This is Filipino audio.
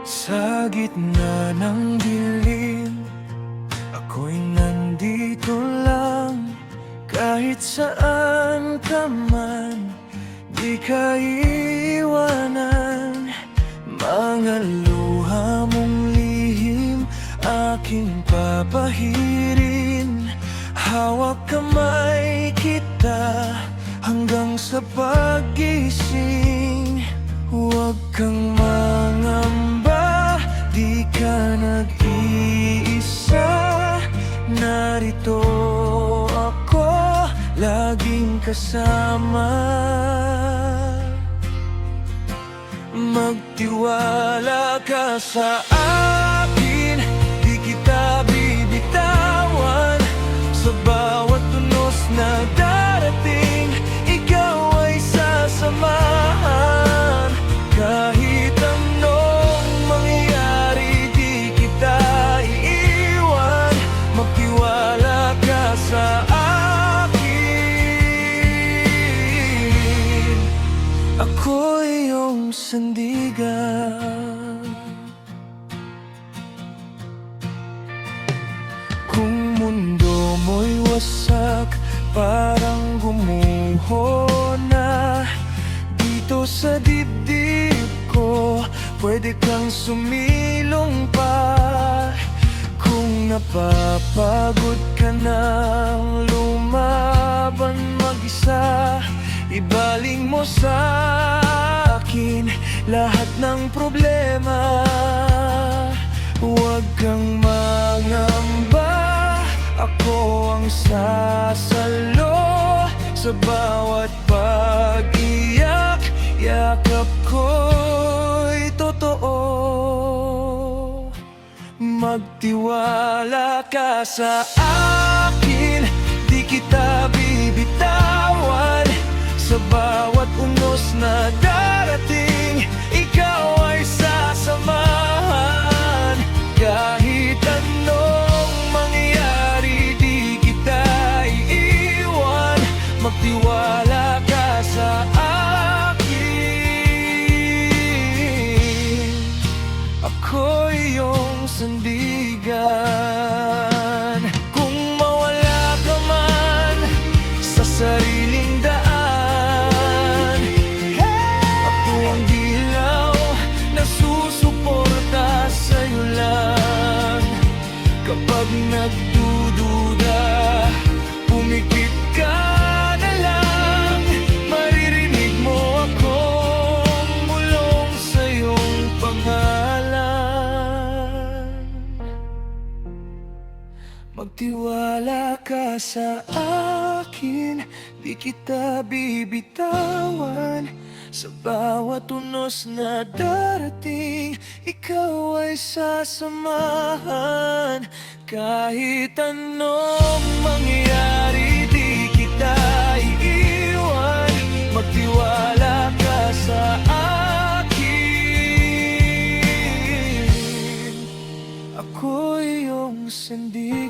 Sa gitna ng dilim, ako'y nandito lang. Kahit saan ka man, di ka iiwanan. Mga luha mong lihim, aking papahirin. Hawak kamay kita hanggang sa pag-gising. Huwag kang mangamba, di ka nag-iisa. Narito ako, laging kasama. Magtiwala ka sa akin, di kita bibitawan. Sa bawat tunos na darating, ikaw ay sasamahan. Kahit anong mangyari, di kita iiwan. Magtiwala ka sa akin, ako iyong sandigan. Kung mundo mo'y wasak, parang gumuho na dito sa dibdib ko, pwede kang sumilong pa. Kung napapagod ka nang lumaban mag-isa, ibaling mo sa akin lahat ng problema. Huwag kang mangamba, ako ang sasalo. Sa bawat pag-iyak, yakap ko'y totoo. Magtiwala ka sa akin, di kita bibitawan. Sa bawat unos na darating, ikaw ay sasamahan. Kahit anong mangyari, di kita iiwan. Magtiwala ka sa akin, ako iyong sandigan. Kung mawala ka man sa sariling daan, ako ang dilaw na susuporta sa'yo lang. Kapag nagdududa, pumikit ka na lang. Maririnig mo akong bulong sa iyong pangalan. Magtiwala ka sa akin, di kita bibitawan. Sa bawat unos na darating, ikaw ay sasamahan. Kahit anong mangyari, di kita iiwan. Magtiwala ka sa akin, ako iyong sandigan.